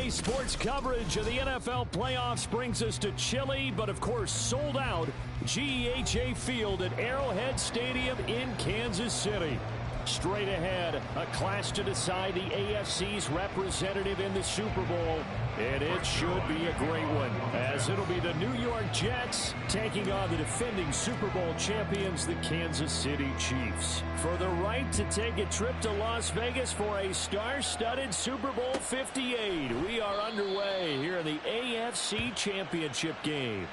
Today's sports coverage of the NFL playoffs brings us to chilly, but of course sold out, GEHA Field at Arrowhead Stadium in Kansas City. Straight ahead, a clash to decide the AFC's representative in the Super Bowl. And it should be a great one, as it'll be the New York Jets taking on the defending Super Bowl champions, the Kansas City Chiefs, for the right to take a trip to Las Vegas for a star-studded Super Bowl 58. We are underway here in the AFC Championship game.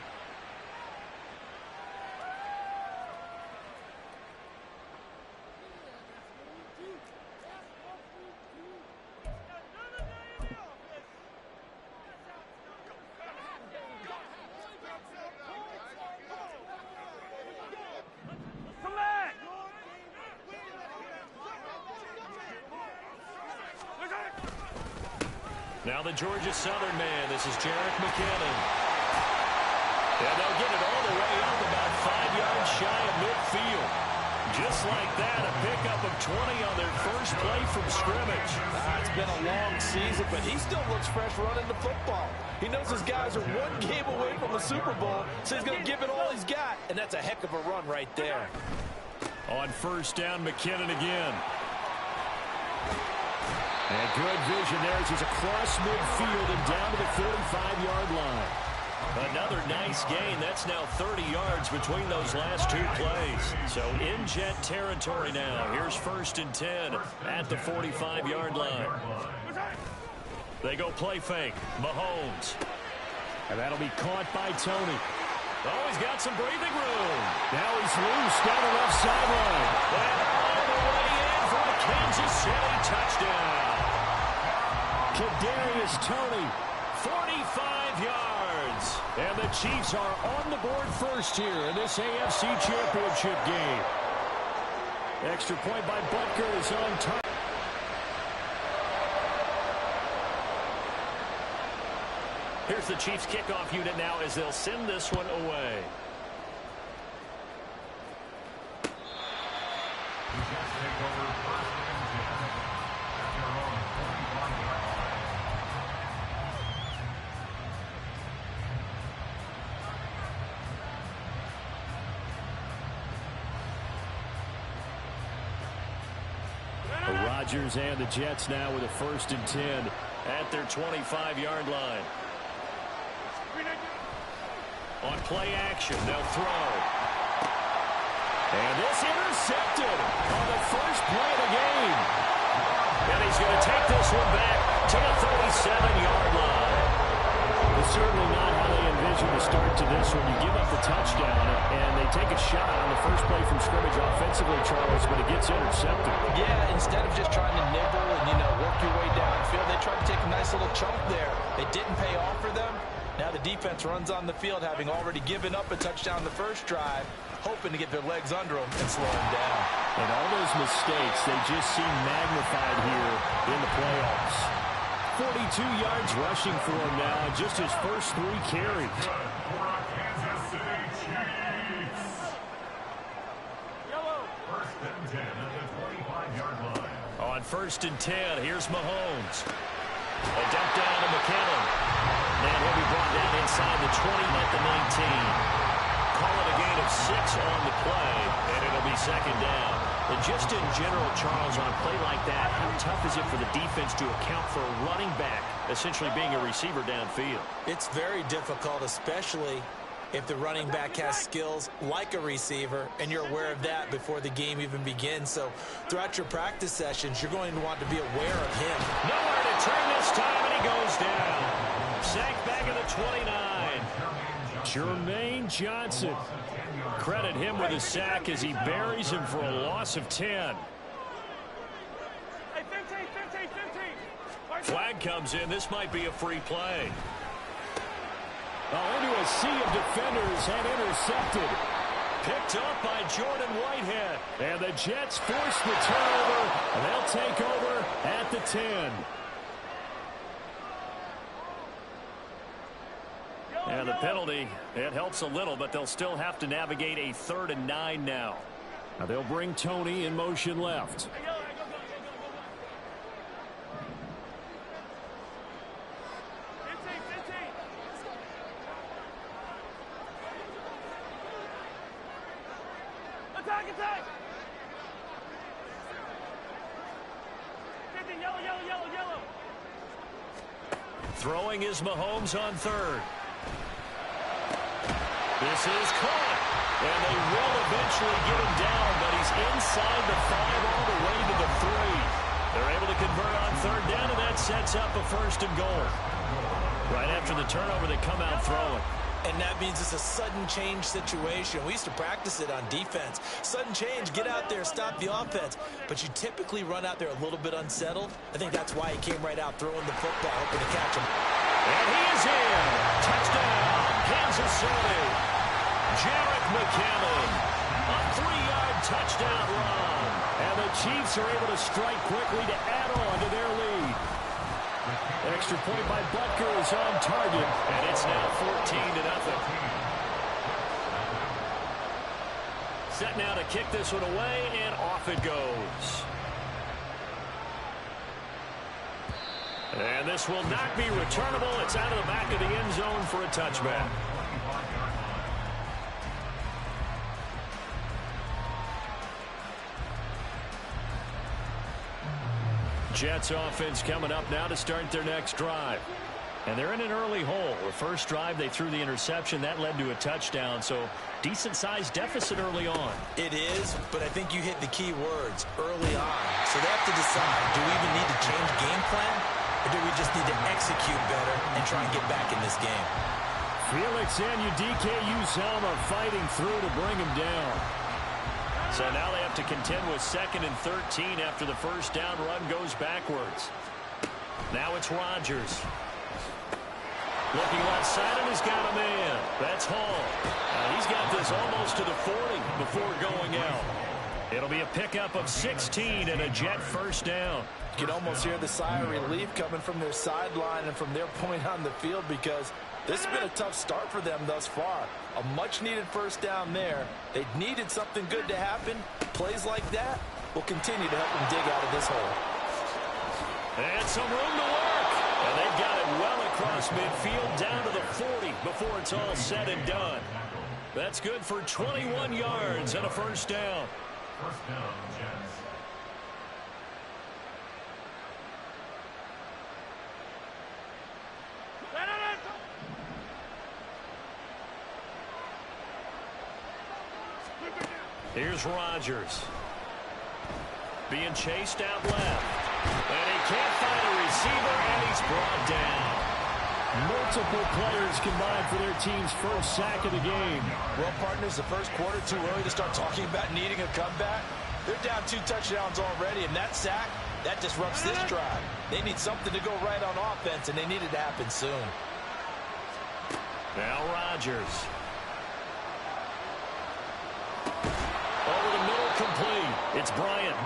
Now the Georgia Southern man, this is Jerick McKinnon. And they'll get it all the way up about 5 yards shy of midfield. Just like that, a pickup of 20 on their first play from scrimmage. It's been a long season, but he still looks fresh running the football. He knows his guys are one game away from the Super Bowl, so he's going to give it all he's got, and that's a heck of a run right there. On first down, McKinnon again. And good vision there as he's across midfield and down to the 45-yard line. Another nice gain. That's now 30 yards between those last two plays. So in Jet territory now. Here's first and 10 at the 45-yard line. They go play fake. Mahomes. And that'll be caught by Tony. Oh, he's got some breathing room. Now he's loose down the left sideline. And all the way in for a Kansas City touchdown. Kadarius Toney, 45 yards. And the Chiefs are on the board first here in this AFC Championship game. Extra point by Butker is on top. Here's the Chiefs kickoff unit now as they'll send this one away. Rodgers and the Jets now with a first and 10 at their 25-yard line. On play action, they'll throw. And this intercepted on the first play of the game. And he's going to take this one back to the 37-yard line. It's certainly not how they envision the start to this one. You give up the touchdown, and they take a shot on the first play from scrimmage offensively, Charles, but it gets intercepted. Yeah, instead of just trying to nibble and, work your way downfield, they tried to take a nice little chunk there. It didn't pay off for them. Now the defense runs on the field, having already given up a touchdown the first drive, hoping to get their legs under them and slow them down. And all those mistakes, they just seem magnified here in the playoffs. 42 yards rushing for him now, just his first 3 carries. On first and 10, here's Mahomes. A dump down to McKinnon. And he'll be brought down inside the 20 at the 19. Call it a gain of 6 on the play, and it'll be second down. And just in general, Charles, on a play like that, how tough is it for the defense to account for a running back essentially being a receiver downfield? It's very difficult, especially if the running back has skills like a receiver, and you're aware of that before the game even begins. So throughout your practice sessions, you're going to want to be aware of him. Nowhere to turn this time, and he goes down. Sacked back at the 29. Jermaine Johnson. Credit him with a sack as he buries him for a loss of 10. Flag comes in. This might be a free play. Into a sea of defenders and intercepted. Picked up by Jordan Whitehead. And the Jets force the turnover. And they'll take over at the 10. And the penalty, it helps a little, but they'll still have to navigate a 3rd and 9 now. Now they'll bring Tony in motion left. Throwing is Mahomes on third. This is caught. And they will eventually get him down, but he's inside the 5 all the way to the 3. They're able to convert on third down, and that sets up a first and goal. Right after the turnover, they come out throwing. And that means it's a sudden change situation. We used to practice it on defense. Sudden change, get out there, stop the offense. But you typically run out there a little bit unsettled. I think that's why he came right out throwing the football, hoping to catch him. And he is in. Touchdown, Kansas City. Jerick McKinnon, a 3-yard touchdown run. And the Chiefs are able to strike quickly to add on to their lead. An extra point by Butker is on target, and it's now 14-0. Set now to kick this one away, and off it goes. And this will not be returnable. It's out of the back of the end zone for a touchback. Jets offense coming up now to start their next drive. And they're in an early hole. The first drive, they threw the interception. That led to a touchdown, so decent-sized deficit early on. It is, but I think you hit the key words, early on. So they have to decide, do we even need to change game plan, or do we just need to execute better and try and get back in this game? Felix Anudike-Uzomah fighting through to bring him down. So now they have to contend with 2nd and 13 after the first down run goes backwards. Now it's Rodgers. Looking left side, and he's got a man. That's Hall. He's got this almost to the 40 before going out. It'll be a pickup of 16 and a Jet first down. You can almost hear the sigh of relief coming from their sideline and from their point on the field, because this has been a tough start for them thus far. A much-needed first down there. They needed something good to happen. Plays like that will continue to help them dig out of this hole. And some room to work. And they've got it well across midfield down to the 40 before it's all said and done. That's good for 21 yards and a first down. First down, Jets. Here's Rodgers. Being chased out left. And he can't find a receiver, and he's brought down. Multiple players combined for their team's first sack of the game. Well, partners, the first quarter, too early to start talking about needing a comeback. They're down 2 touchdowns already, and that sack, that disrupts this drive. They need something to go right on offense, and they need it to happen soon. Now Rodgers. Over the middle, complete. It's Bryant.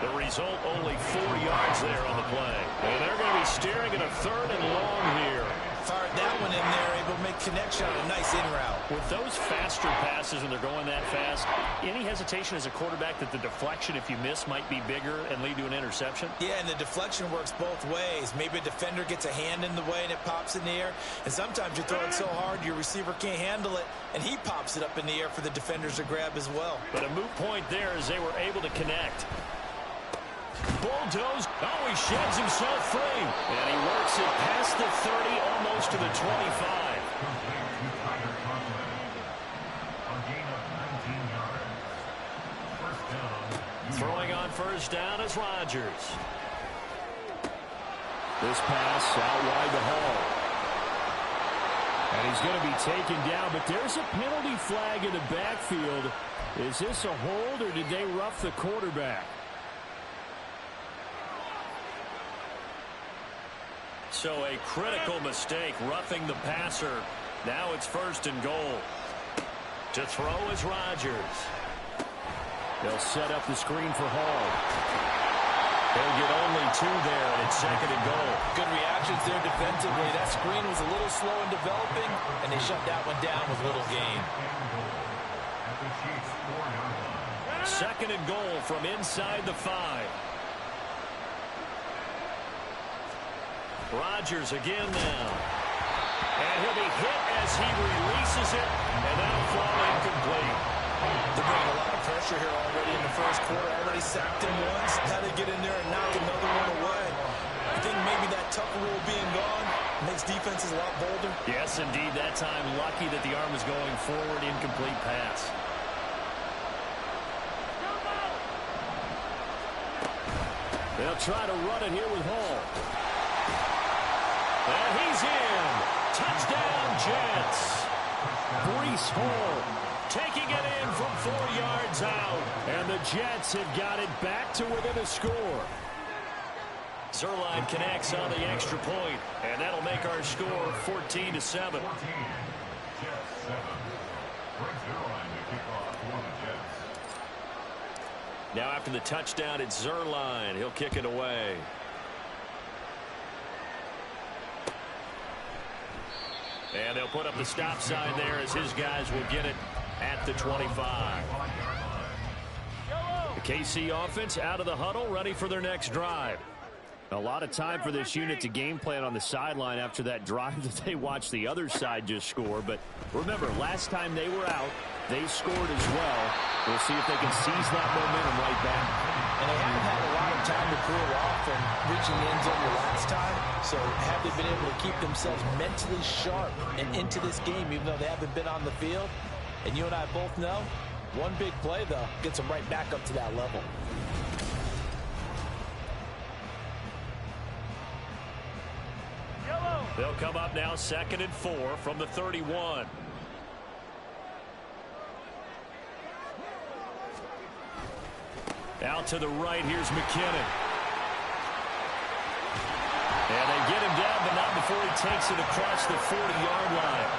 The result, only 4 yards there on the play. And they're going to be staring at a 3rd and long here. Fired that one in there, able to make connection on a nice in route. With those faster passes and they're going that fast, any hesitation as a quarterback that the deflection, if you miss, might be bigger and lead to an interception? Yeah, and the deflection works both ways. Maybe a defender gets a hand in the way and it pops in the air. And sometimes you throw it so hard your receiver can't handle it, and he pops it up in the air for the defenders to grab as well. But a moot point there as they were able to connect. Bulldoze. Oh, he sheds himself free. And he works it past the 30, almost to the 25. Throwing on first down is Rodgers. This pass out wide to Hall. And he's going to be taken down, but there's a penalty flag in the backfield. Is this a hold, or did they rough the quarterback? So a critical mistake, roughing the passer. Now it's 1st and goal. To throw is Rodgers. They'll set up the screen for Hall. They'll get only 2 there, and it's 2nd and goal. Good reactions there defensively. That screen was a little slow in developing, and they shut that one down with little gain. 2nd and goal from inside the 5. Rodgers again now. And he'll be hit as he releases it, and that'll fall incomplete. They're bringing a lot of pressure here already in the first quarter. Already sacked him once. Had to get in there and knock another one away. I think maybe that Tucker rule being gone makes defenses a lot bolder. Yes, indeed. That time, lucky that the arm was going forward. Incomplete pass. They'll try to run it here with Hall. And he's in. Touchdown, Jets. Breece Hall taking it in from 4 yards out. And the Jets have got it back to within a score. Zuerlein connects on the extra point, and that'll make our score 14-7. Now after the touchdown, it's Zuerlein. He'll kick it away. And they'll put up the stop sign there as his guys will get it at the 25. The KC offense out of the huddle, ready for their next drive. A lot of time for this unit to game plan on the sideline after that drive that they watched the other side just score. But remember, last time they were out, they scored as well. We'll see if they can seize that momentum right back. And they haven't had a lot of time to cool off and reaching the end zone the last time. So have they been able to keep themselves mentally sharp and into this game, even though they haven't been on the field? And you and I both know, one big play, though, gets them right back up to that level. They'll come up now 2nd and 4 from the 31. Out to the right, here's McKinnon. And they get him down, but not before he takes it across the 40-yard line.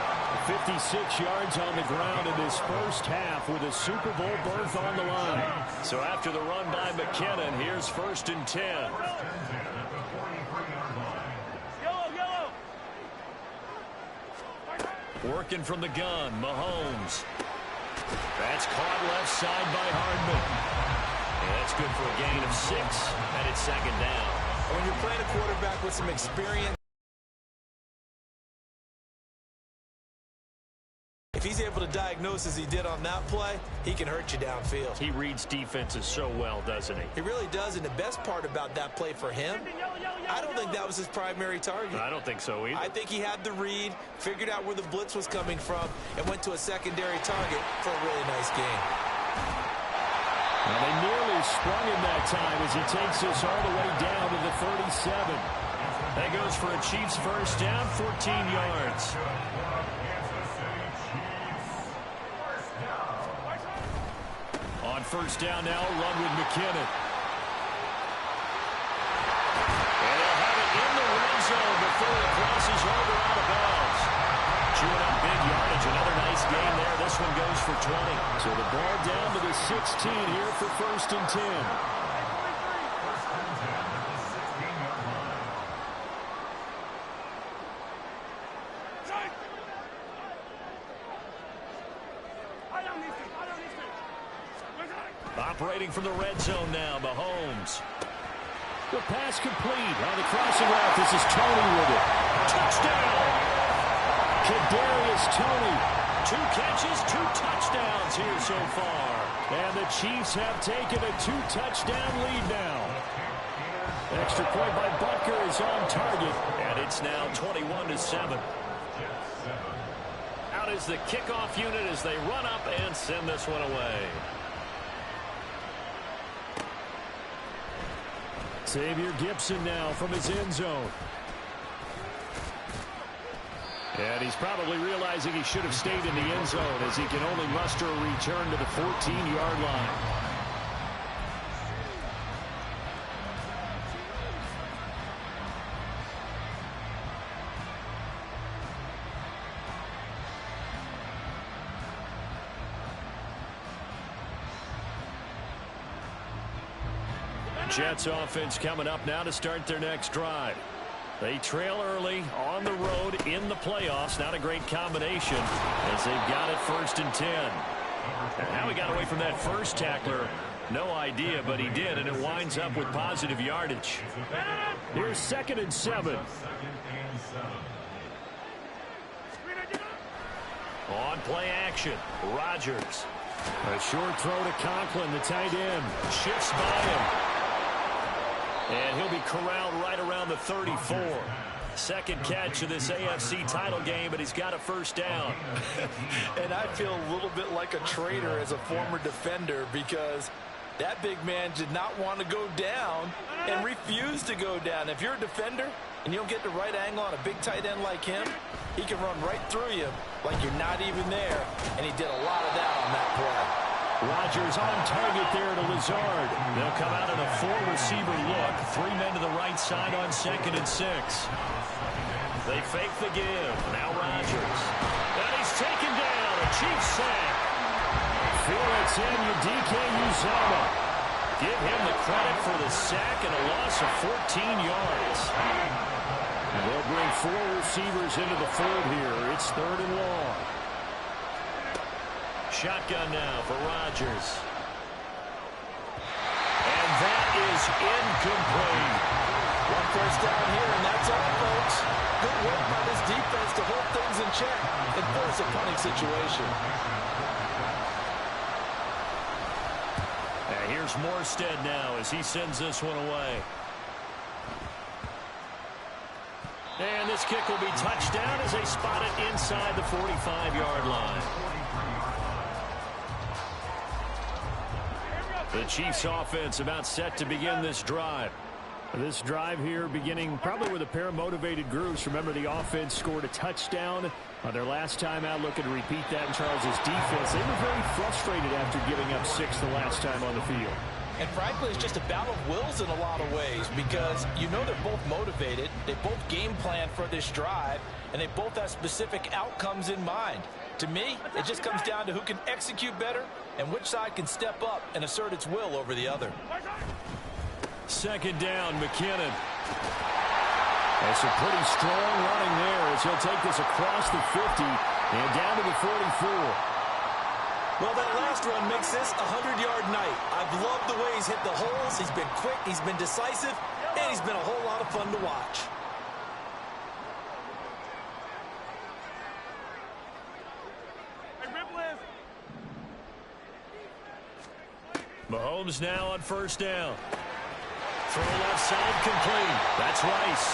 56 yards on the ground in this first half with a Super Bowl berth on the line. So after the run by McKinnon, here's 1st and 10. Working from the gun, Mahomes. That's caught left side by Hardman. And that's good for a gain of 6, and it's 2nd down. When you're playing a quarterback with some experience, if he's able to diagnose as he did on that play, he can hurt you downfield. He reads defenses so well, doesn't he? He really does, and the best part about that play for him, I don't think that was his primary target. I don't think so either. I think he had the read, figured out where the blitz was coming from, and went to a secondary target for a really nice game. Well, they nearly sprung him that time as he takes us all the way down to the 37. That goes for a Chiefs first down, 14 yards. On first down now, run with McKinnon. And they'll have it in the red zone before it crosses over out of bounds. Chewing up big yardage, another nice gain there. This one goes for 20. So the ball down to the 16 here for 1st and 10. Operating from the red zone now, Mahomes. The pass complete on the crossing route. This is Toney with it. Touchdown! Kadarius Toney. 2 catches, 2 touchdowns here so far. And the Chiefs have taken a 2-touchdown lead now. Extra point by Butker is on target. And it's now 21-7. Out is the kickoff unit as they run up and send this one away. Xavier Gipson now from his end zone. And he's probably realizing he should have stayed in the end zone as he can only muster a return to the 14-yard line. Jets offense coming up now to start their next drive. They trail early on the road in the playoffs. Not a great combination as they've got it 1st and 10. And how he got away from that first tackler, no idea, but he did, and it winds up with positive yardage. Here's 2nd and 7. On play action, Rodgers A short throw to Conklin, the tight end. Shifts by him. And he'll be corralled right around the 34. Second catch of this AFC title game, but he's got a first down. And I feel a little bit like a traitor as a former defender because that big man did not want to go down and refused to go down. If you're a defender and you don't get the right angle on a big tight end like him, he can run right through you like you're not even there, and he did a lot of that on that play. Rodgers on target there to Lazard. They'll come out in a four-receiver look. 3 men to the right side on 2nd and 6. They fake the give. Now Rodgers. And he's taken down. A Chiefs sack. Felix Anudike-Uzomah. Give him the credit for the sack and a loss of 14 yards. And they'll bring 4 receivers into the fold here. It's 3rd and long. Shotgun now for Rodgers. And that is incomplete. 1 first down here, and that's all, folks. Good work by this defense to hold things in check and force a punting situation. And here's Morstead now as he sends this one away. And this kick will be touchdown as they spot it inside the 45-yard line. The Chiefs offense about set to begin this drive. This drive here beginning probably with a pair of motivated groups. Remember, the offense scored a touchdown on their last time out. Looking to repeat that in Charles's defense. They were very frustrated after giving up 6 the last time on the field. And frankly, it's just a battle of wills in a lot of ways because you know they're both motivated. They both game plan for this drive, and they both have specific outcomes in mind. To me, it just comes down to who can execute better and which side can step up and assert its will over the other. 2nd down, McKinnon. That's a pretty strong running there as he'll take this across the 50 and down to the 44. Well, that last run makes this a 100-yard night. I've loved the way he's hit the holes. He's been quick, he's been decisive, and he's been a whole lot of fun to watch. Mahomes now on 1st down. Throw left side complete. That's Rice.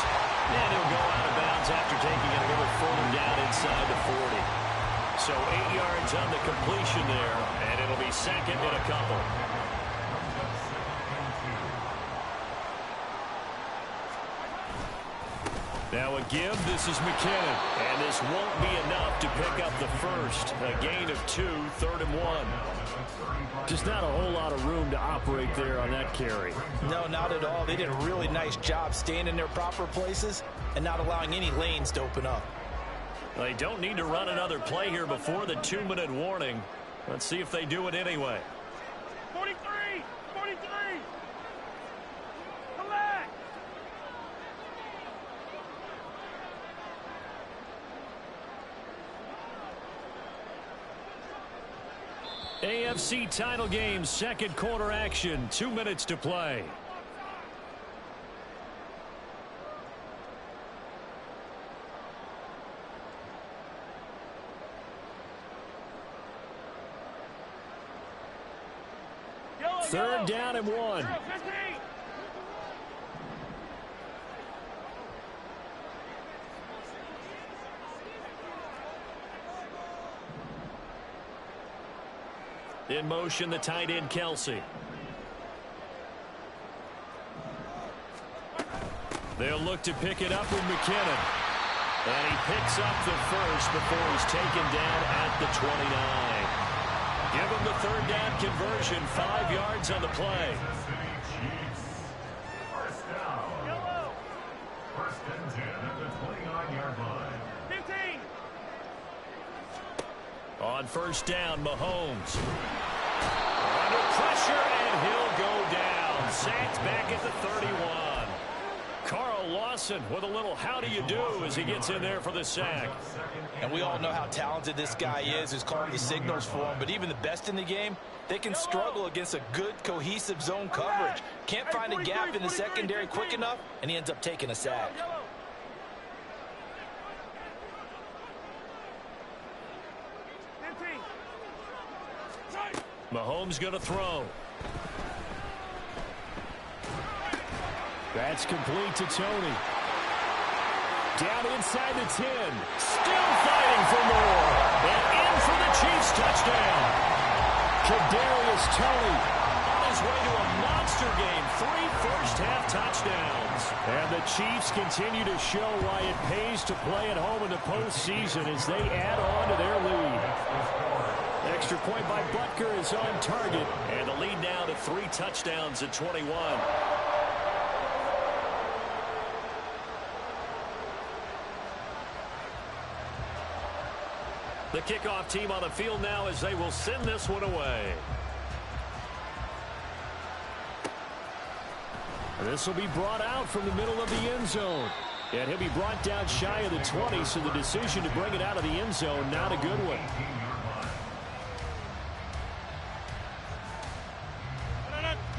And he'll go out of bounds after taking it a little further down inside the 40. So 8 yards on the completion there, and it'll be 2nd and a couple. Now a give, this is McKinnon. And this won't be enough to pick up the first. A gain of 2, 3rd and 1. Just not a whole lot of room to operate there on that carry. No, not at all. They did a really nice job staying in their proper places and not allowing any lanes to open up. They don't need to run another play here before the 2-minute warning. Let's see if they do it anyway. 43! 43! Collect! AFC title game, 2nd quarter action, 2 minutes to play. Third down and 1. In motion, the tight end, Kelsey. They'll look to pick it up with McKinnon. And he picks up the first before he's taken down at the 29. Give him the 3rd down conversion, 5 yards on the play. First down. 1st and 10 at the 29-yard line. 15. On 1st down, Mahomes. Under pressure, and he'll go down. Sacked back at the 31. Carl Lawson with a little how do you do as he gets in there for the sack. And we all know how talented this guy is who's calling the signals for him. But even the best in the game, they can struggle against a good, cohesive zone coverage. Can't find a gap in the secondary quick enough, and he ends up taking a sack. Mahomes going to throw. That's complete to Tony. Down inside the 10. Still fighting for more. And in for the Chiefs touchdown. Kadarius Toney on his way to a monster game. 3 first-half touchdowns. And the Chiefs continue to show why it pays to play at home in the postseason as they add on to their lead. Extra point by Butker is on target. And the lead now to 3 touchdowns at 21. The kickoff team on the field now as they will send this one away. This will be brought out from the middle of the end zone. And he'll be brought down shy of the 20, so the decision to bring it out of the end zone, not a good one.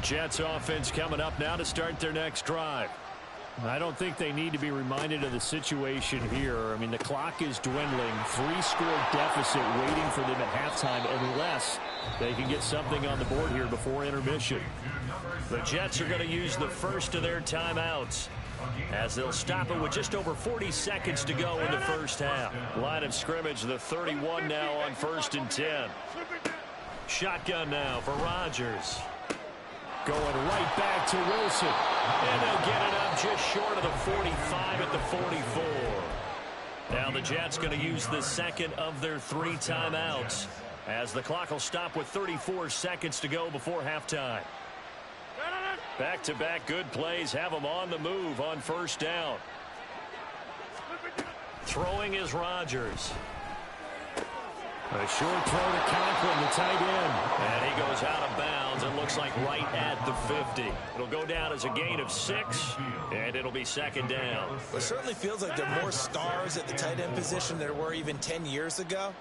Jets offense coming up now to start their next drive. I don't think they need to be reminded of the situation here. I mean, the clock is dwindling. 3-score deficit waiting for them at halftime unless they can get something on the board here before intermission. The Jets are going to use the first of their timeouts as they'll stop it with just over 40 seconds to go in the first half. Line of scrimmage, the 31 now on 1st and 10. Shotgun now for Rodgers. Going right back to Wilson. And they'll get it up just short of the 45 at the 44. Now the Jets going to use the second of their 3 timeouts as the clock will stop with 34 seconds to go before halftime. Back-to-back good plays have them on the move on 1st down. Throwing is Rodgers. A short throw to Conklin, the tight end. And he goes out of bounds. It looks like right at the 50. It'll go down as a gain of 6, and it'll be 2nd down. Well, it certainly feels like there are more stars at the tight end position than there were even 10 years ago.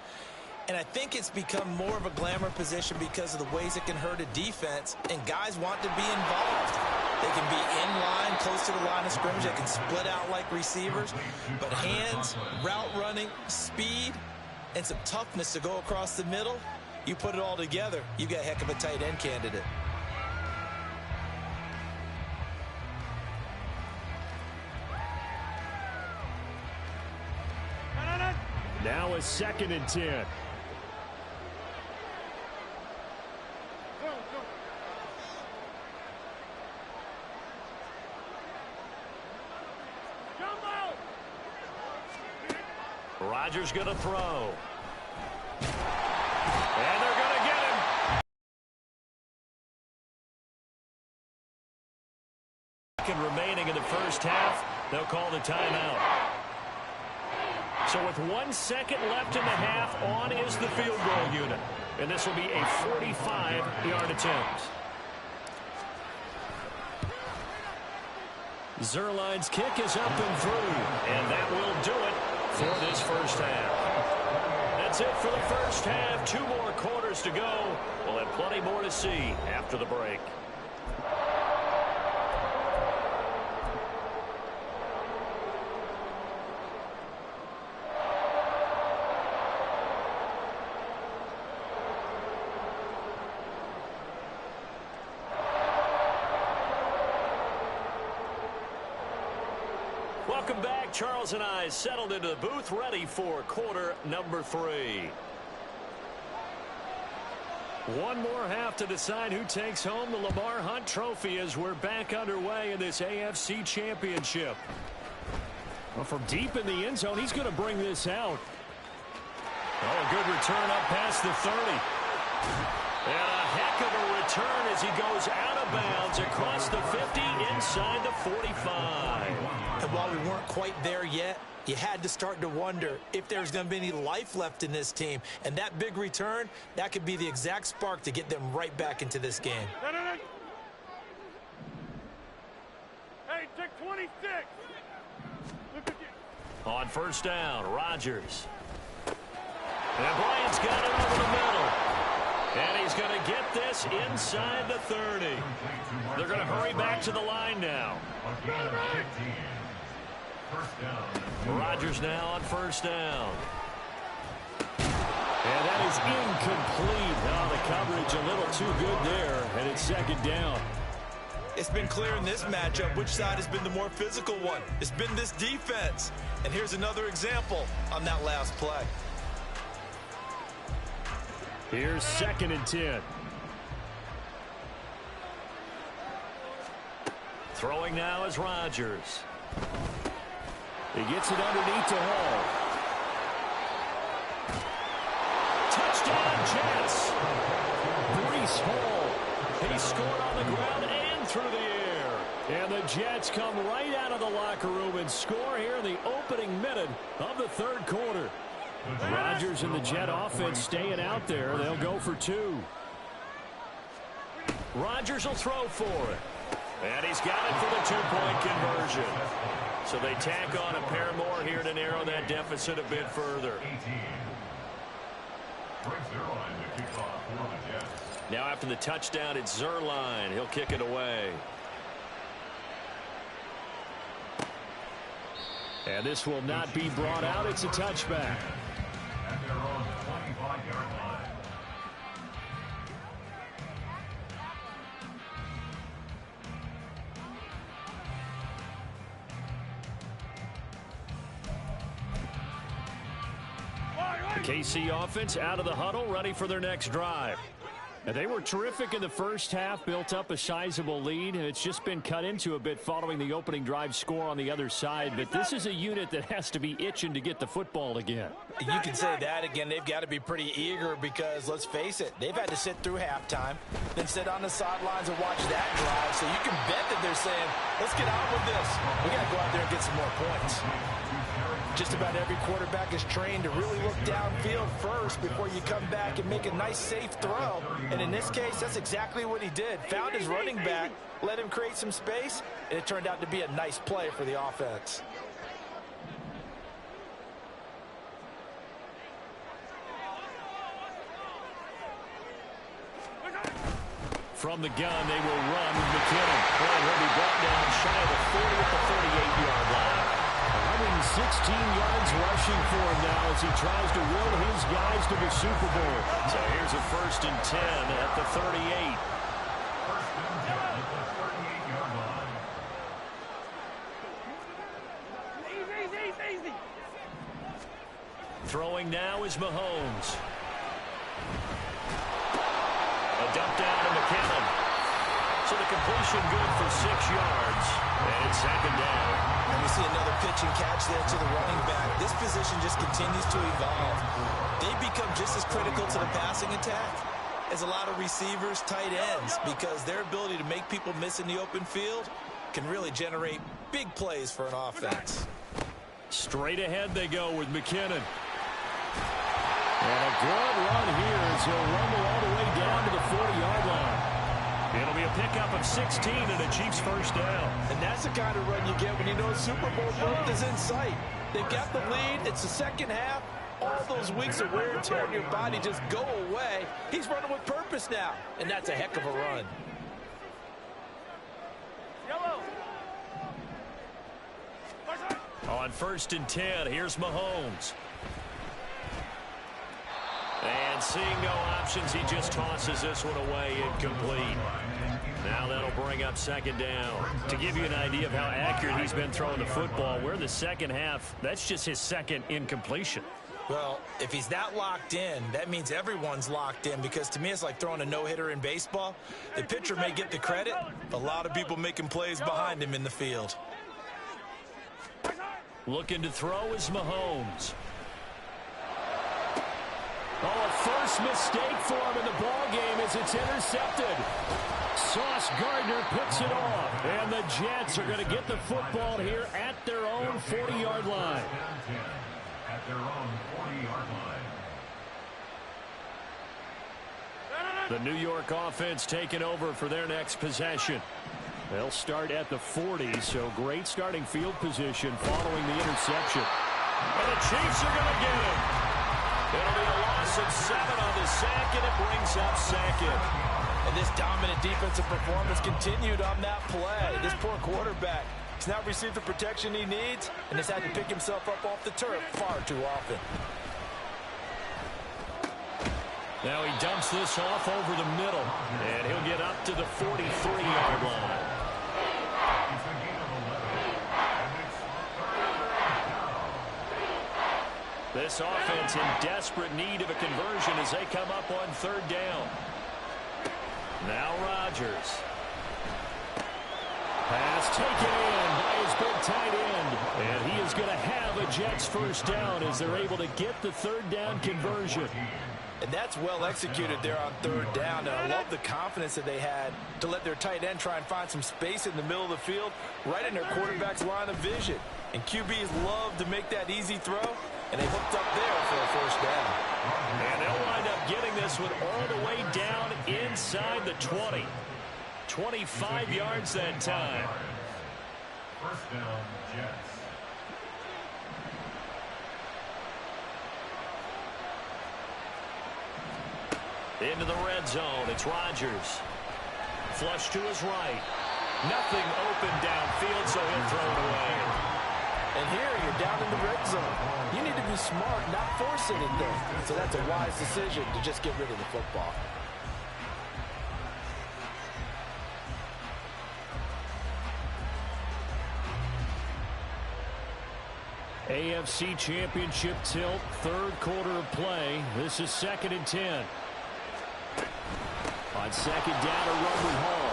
And I think it's become more of a glamour position because of the ways it can hurt a defense, and guys want to be involved. They can be in line, close to the line of scrimmage. They can split out like receivers. But hands, route running, speed, and some toughness to go across the middle, you put it all together, you've got a heck of a tight end candidate. Now a 2nd and 10. Rodgers going to throw. And they're going to get him. Second remaining in the first half, they'll call the timeout. So with 1 second left in the half, on is the field goal unit. And this will be a 45-yard attempt. Zuerlein's kick is up and through. And that will do it for this first half. That's it for the first half. 2 more quarters to go. We'll have plenty more to see after the break. Welcome back. Charles and I settled into the booth, ready for quarter number 3. One more half to decide who takes home the Lamar Hunt Trophy as we're back underway in this AFC Championship. Well, from deep in the end zone, he's going to bring this out. Oh, a good return up past the 30. And a heck of a return as he goes out of bounds across the 50 inside the 45. And while we weren't quite there yet, you had to start to wonder if there's going to be any life left in this team. And that big return, that could be the exact spark to get them right back into this game. Hey, check 26. Look at you. On 1st down, Rodgers. And Bryant's got it over the middle. And he's going to get this inside the 30. They're going to hurry back to the line now. Rodgers now on 1st down. And that is incomplete. Oh, the coverage a little too good there, and it's second down. It's been clear in this matchup which side has been the more physical one. It's been this defense. And here's another example on that last play. Here's 2nd and 10. Throwing now is Rodgers. He gets it underneath to Hall. Touchdown, Jets. Breece Hall. He scored on the ground and through the air. And the Jets come right out of the locker room and score here in the opening minute of the third quarter. Rodgers and the Jet offense staying out there. They'll go for 2. Rodgers will throw for it. And he's got it for the 2-point conversion. So they tack on a pair more here to narrow that deficit a bit further. Now after the touchdown, it's Zuerlein. He'll kick it away. And this will not be brought out. It's a touchback. At their own 25-yard line. The KC offense out of the huddle, ready for their next drive. And they were terrific in the first half, built up a sizable lead, and it's just been cut into a bit following the opening drive score on the other side. But this is a unit that has to be itching to get the football again. You can say that again. They've got to be pretty eager because, let's face it, they've had to sit through halftime, then sit on the sidelines and watch that drive. So you can bet that they're saying, let's get on with this. We got to go out there and get some more points. Just about every quarterback is trained to really look downfield first before you come back and make a nice, safe throw. And in this case, that's exactly what he did. Found his running back, let him create some space, and it turned out to be a nice play for the offense. From the gun, they will run with McKinnon. And he'll be brought down shy of the 40 at the 38-yard line. 116 yards rushing for him now as he tries to will his guys to the Super Bowl. So here's a 1st and 10 at the 38. First and 10 at the 38-yard line. Easy. Throwing now is Mahomes. A dump down to McKinnon. So the completion good for 6 yards. And it's second down. And we see another pitch and catch there to the running back. This position just continues to evolve. They become just as critical to the passing attack as a lot of receivers, tight ends, because their ability to make people miss in the open field can really generate big plays for an offense. Straight ahead they go with McKinnon. And a good run here as he'll rumble all the way down to the 40-yard line. It'll be a pickup of 16 and a Chiefs first down. And that's the kind of run you get when you know Super Bowl berth is in sight. They've got the lead. It's the second half. All those weeks of wear and tear in your body just go away. He's running with purpose now, and that's a heck of a run. On 1st and 10, here's Mahomes. And seeing no options, he just tosses this one away incomplete. Now that'll bring up second down. To give you an idea of how accurate he's been throwing the football, we're in the second half. That's just his second incompletion. Well, if he's that locked in, that means everyone's locked in, because to me it's like throwing a no-hitter in baseball. The pitcher may get the credit, a lot of people making plays behind him in the field. Looking to throw is Mahomes. Oh, a first mistake for him in the ball game as it's intercepted. Sauce Gardner picks it off, and the Jets are going to get the football here at their own 40-yard line. At their own 40-yard line. The New York offense taking over for their next possession. They'll start at the 40, so great starting field position following the interception. And the Chiefs are going to get it. It'll be a loss of 7 on the sack, and it brings up second. And this dominant defensive performance continued on that play. This poor quarterback has not received the protection he needs and has had to pick himself up off the turf far too often. Now he dumps this off over the middle, and he'll get up to the 43-yard line. This offense in desperate need of a conversion as they come up on third down. Now Rodgers. Pass taken in by his big tight end. And he is going to have a Jets first down as they're able to get the third down conversion. And that's well executed there on third down. And I love the confidence that they had to let their tight end try and find some space in the middle of the field, right in their quarterback's line of vision. And QBs love to make that easy throw, and they hooked up there for a first down. And they'll wind up getting this one all the way down inside the 20. 25 yards that time. First down, Jets. Into the red zone. It's Rodgers. Flush to his right. Nothing open downfield, so he'll throw it away. And here you're down in the red zone. You need to be smart, not force anything. So that's a wise decision to just get rid of the football. AFC Championship tilt, third quarter of play. This is 2nd and 10. On second down, a run with Hall.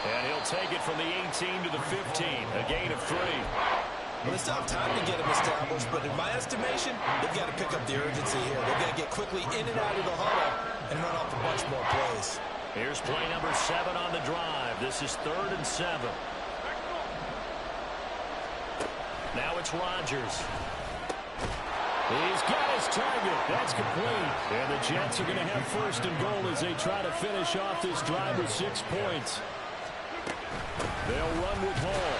And he'll take it from the 18 to the 15, a gain of 3. Well, they still have time to get him established, but in my estimation, they've got to pick up the urgency here. They've got to get quickly in and out of the huddle and run off a bunch more plays. Here's play number 7 on the drive. This is 3rd and 7. Now it's Rodgers. He's got his target. That's complete. And the Jets are going to have first and goal as they try to finish off this drive with 6 points. They'll run with Hall.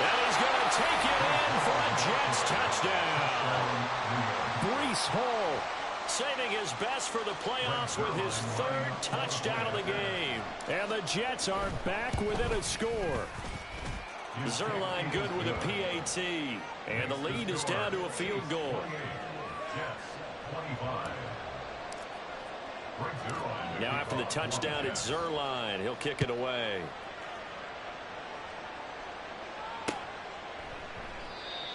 And he's going to take it in for a Jets touchdown. Breece Hall saving his best for the playoffs with his 3rd touchdown of the game. And the Jets are back within a score. Zuerlein good with a PAT. And the lead is down to a field goal. Now after the touchdown, it's Zuerlein. He'll kick it away.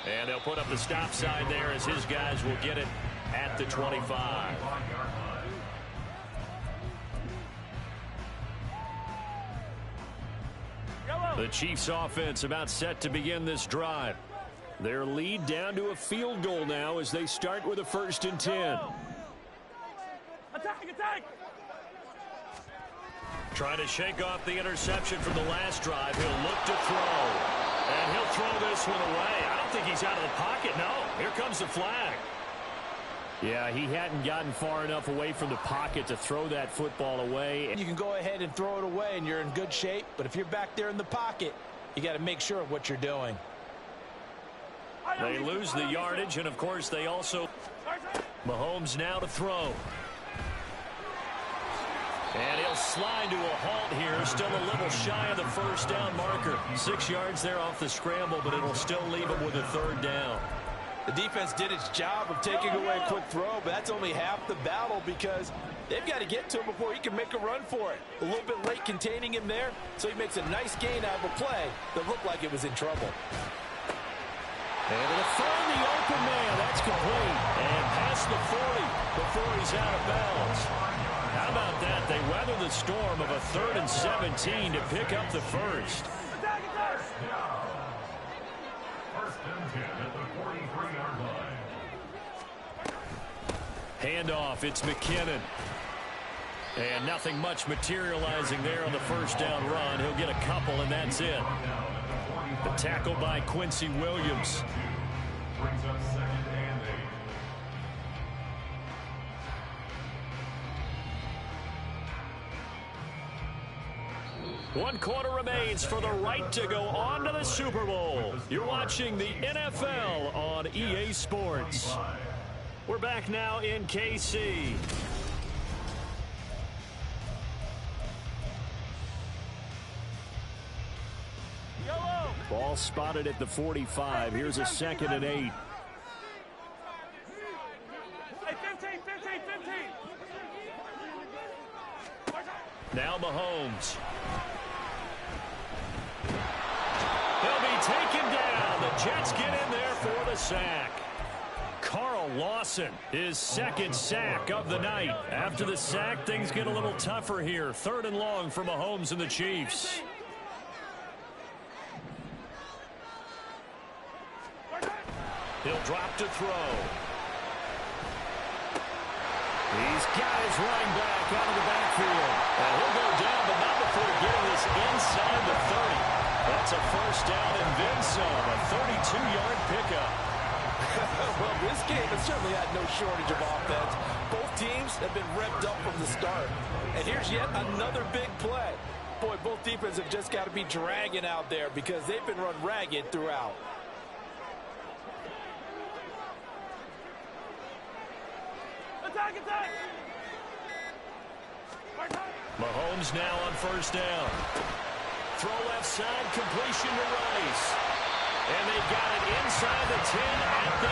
And they'll put up the stop sign there as his guys will get it at the 25. The Chiefs offense about set to begin this drive. Their lead down to a field goal now as they start with a 1st and 10. Attack! Trying to shake off the interception from the last drive. He'll look to throw. And he'll throw this one away. I don't think he's out of the pocket. No, here comes the flag. Yeah, he hadn't gotten far enough away from the pocket to throw that football away. You can go ahead and throw it away and you're in good shape, but if you're back there in the pocket, you got to make sure of what you're doing. They lose the yardage, and of course they also... Mahomes now to throw. And he'll slide to a halt here, still a little shy of the first down marker. 6 yards there off the scramble, but it'll still leave him with a 3rd down. The defense did its job of taking away a quick throw, but that's only half the battle because they've got to get to him before he can make a run for it. A little bit late containing him there, so he makes a nice gain out of a play that looked like it was in trouble. And to find the open man, that's complete. And past the 40 before he's out of bounds. How about that? They weather the storm of a 3rd and 17 to pick up the first. First and 10 at the 43-yard line. Handoff, it's McKinnon. And nothing much materializing there on the first down run. He'll get a couple, and that's it. The tackle by Quincy Williams. Brings up 2nd and 8. 1 quarter remains for the right to go on to the Super Bowl. You're watching the NFL on EA Sports. We're back now in KC. Ball spotted at the 45. Here's a 2nd and 8. Hey, 15. Now Mahomes. He'll be taken down. The Jets get in there for the sack. Carl Lawson, his second sack of the night. After the sack, things get a little tougher here. 3rd and long for Mahomes and the Chiefs. He'll drop to throw. He's got his running back out of the backfield. And he'll go down, but not before getting this inside the 30. That's a first down and then some. A 32-yard pickup. Well, this game has certainly had no shortage of offense. Both teams have been revved up from the start. And here's yet another big play. Boy, both defenses have just got to be dragging out there because they've been run ragged throughout. Attack, attack! Mahomes now on first down. Throw left side, completion to Rice. And they got it inside the 10 at the 8.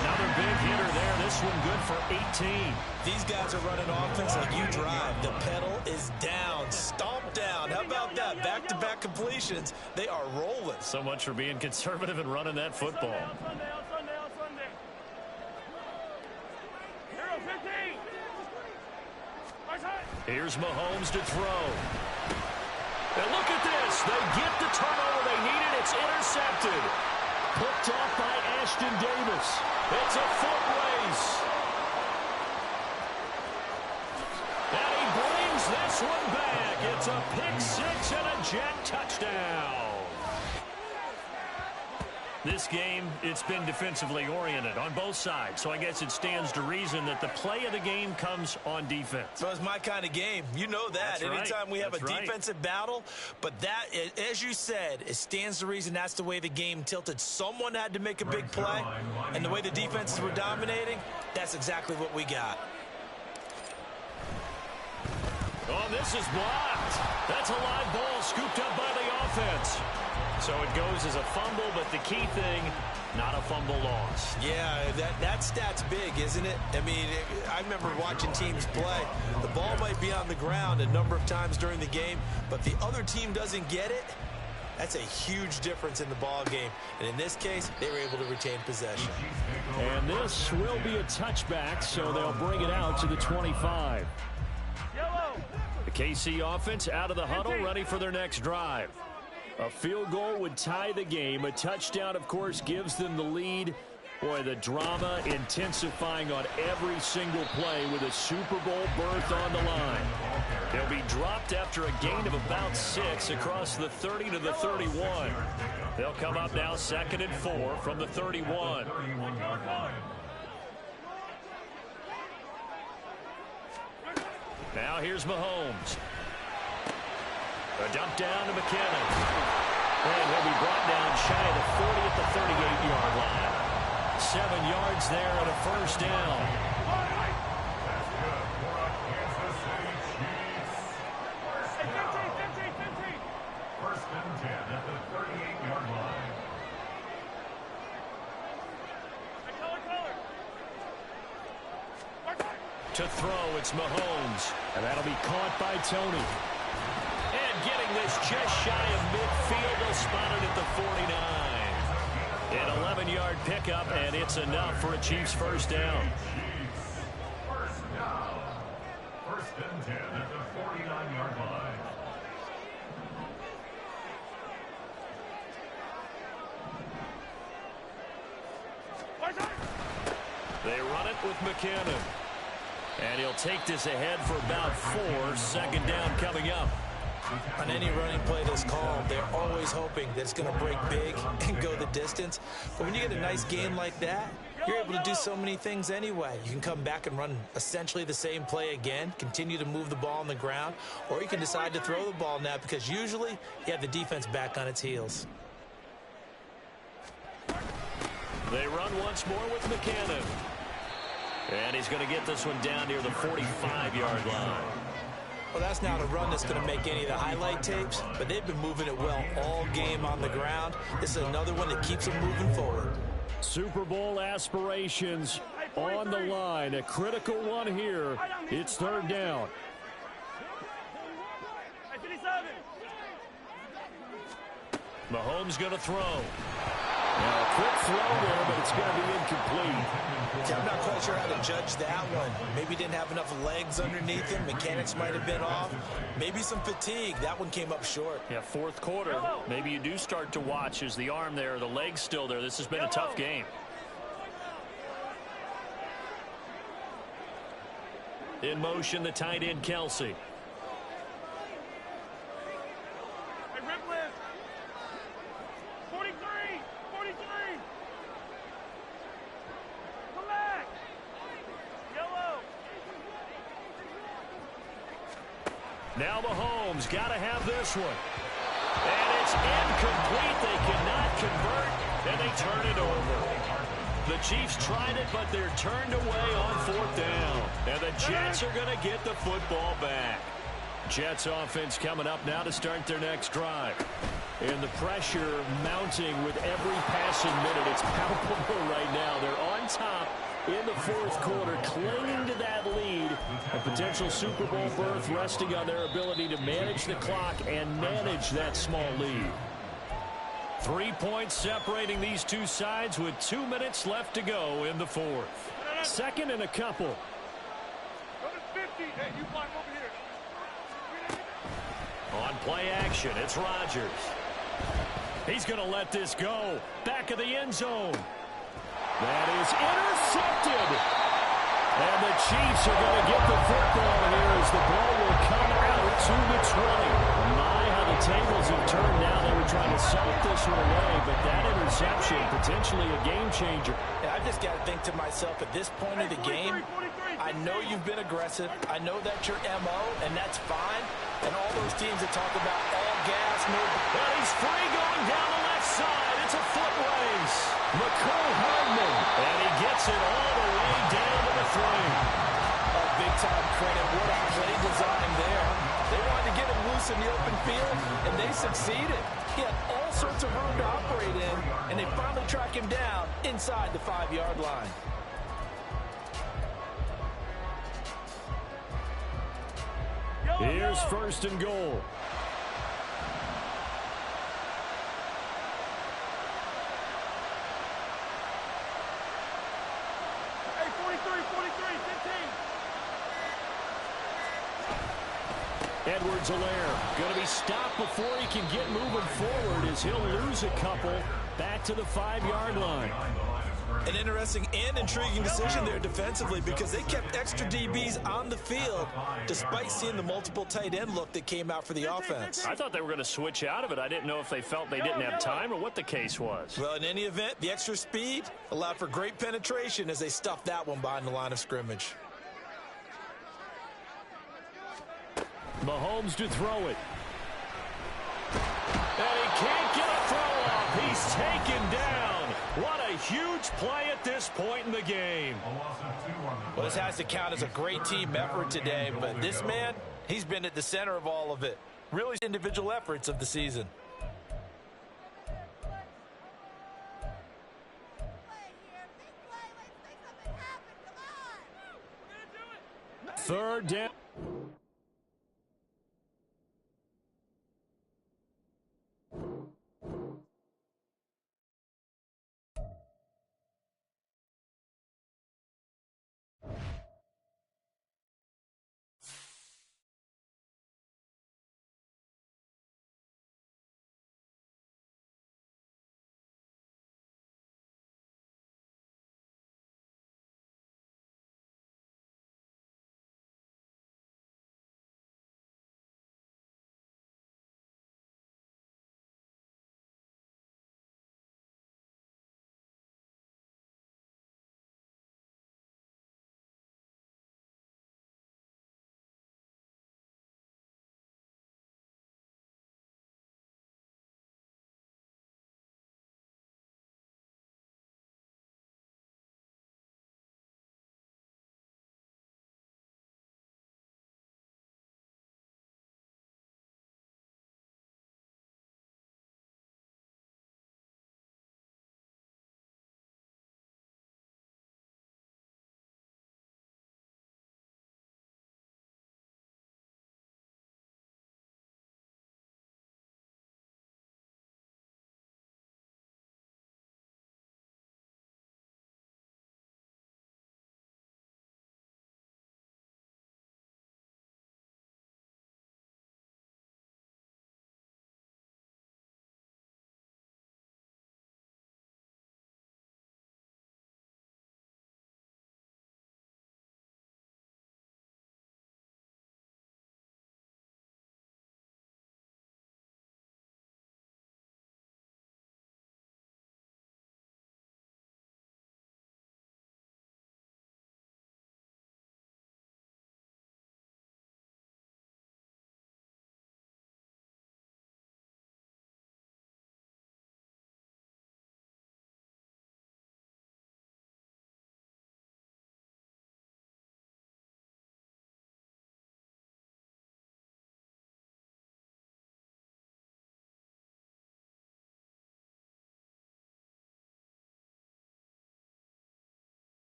Another big hitter there. This one good for 18. These guys are running offense like you drive. The pedal is down, stomped down. How about that? Back-to-back completions. They are rolling. So much for being conservative and running that football. On Sunday. Hero 15. Here's Mahomes to throw. And look at this. They get the turnover they needed. It's intercepted. Picked off by Ashton Davis. It's a foot race. And he brings this one back. It's a pick six and a Jet touchdown. This game, it's been defensively oriented on both sides. So I guess it stands to reason that the play of the game comes on defense. So it's my kind of game. You know that. That's right. Anytime we have That's a right. defensive battle. But that, as you said, it stands to reason that's the way the game tilted. Someone had to make a big play. And the way the defenses were dominating, that's exactly what we got. Oh, this is blocked. That's a live ball scooped up by the offense. So it goes as a fumble, but the key thing, not a fumble loss. Yeah, that stat's big, isn't it? I mean, I remember watching teams play. The ball might be on the ground a number of times during the game, but the other team doesn't get it. That's a huge difference in the ball game. And in this case, they were able to retain possession. And this will be a touchback, so they'll bring it out to the 25. Yellow. The KC offense out of the huddle, ready for their next drive. A field goal would tie the game. A touchdown, of course, gives them the lead. Boy, the drama intensifying on every single play with a Super Bowl berth on the line. They'll be dropped after a gain of about 6 across the 30 to the 31. They'll come up now 2nd and 4 from the 31. Now here's Mahomes. A dump down to McKinnon. And he'll be brought down shy of the 40 at the 38-yard line. 7 yards there and a first down. First and 10 at the 38-yard line. To throw, it's Mahomes. And that'll be caught by Tony. And getting this just shy of midfield, they'll spot it at the 49. An 11-yard pickup, and it's enough for a Chiefs first down. First down. First and 10 at the 49-yard line. They run it with McKinnon. And he'll take this ahead for about 4. 2nd down coming up. On any running play that's called, they're always hoping that it's going to break big and go the distance. But when you get a nice game like that, you're able to do so many things anyway. You can come back and run essentially the same play again, continue to move the ball on the ground, or you can decide to throw the ball now because usually you have the defense back on its heels. They run once more with McKinnon. And he's going to get this one down near the 45-yard line. Well, that's not a run that's going to make any of the highlight tapes, but they've been moving it well all game on the ground. This is another one that keeps them moving forward. Super Bowl aspirations on the line. A critical one here. It's 3rd down. Mahomes going to throw. Now, a quick throw there, but it's going to be incomplete. Yeah, I'm not quite sure how to judge that one. Maybe didn't have enough legs underneath him. Mechanics might have been off. Maybe some fatigue. That one came up short. Yeah, fourth quarter. Maybe you do start to watch as the arm there, the leg's still there. This has been a tough game. In motion, the tight end, Kelsey. Hey, Ripley. 43. 43. Come back. Yellow. Now Mahomes got to have this one. And it's incomplete. They cannot convert, and they turn it over. The Chiefs tried it, but they're turned away on fourth down. And the Jets are going to get the football back. Jets offense coming up now to start their next drive. And the pressure mounting with every passing minute. It's palpable right now. They're on top in the fourth quarter, clinging to that lead. A potential Super Bowl berth resting on their ability to manage the clock and manage that small lead. 3 points separating these two sides with 2 minutes left to go in the fourth. Second and a couple. Go to 50. Hey, you block over here. On play action, it's Rodgers. He's going to let this go. Back of the end zone. That is intercepted. And the Chiefs are going to get the football here as the ball will come out to the 20. My, how the tables have turned now. They were trying to salt this one away, but that interception, potentially a game changer. Yeah, I just got to think to myself at this point of the game, I know you've been aggressive. I know that's your MO, and that's fine. And all those teams that talk about all gas movement. Well, he's free going down the left side. It's a foot race. McCole Hardman. And he gets it all the way down to the 3. Oh, big-time credit. What a play design there. They wanted to get him loose in the open field, and they succeeded. He had all sorts of room to operate in, and they finally track him down inside the 5-yard line. Here's first and goal. Hey, 43, 43, 15. Edwards-Helaire going to be stopped before he can get moving forward as he'll lose a couple back to the 5-yard line. An interesting and intriguing decision there defensively because they kept extra DBs on the field despite seeing the multiple tight end look that came out for the offense. I thought they were going to switch out of it. I didn't know if they felt they didn't have time or what the case was. Well, in any event, the extra speed allowed for great penetration as they stuffed that one behind the line of scrimmage. Mahomes to throw it. And he can't get a throw off. He's taken down. What a huge play at this point in the game. Well, this has to count as a great team effort today, but this man, he's been at the center of all of it. Really individual efforts of the season. Third down.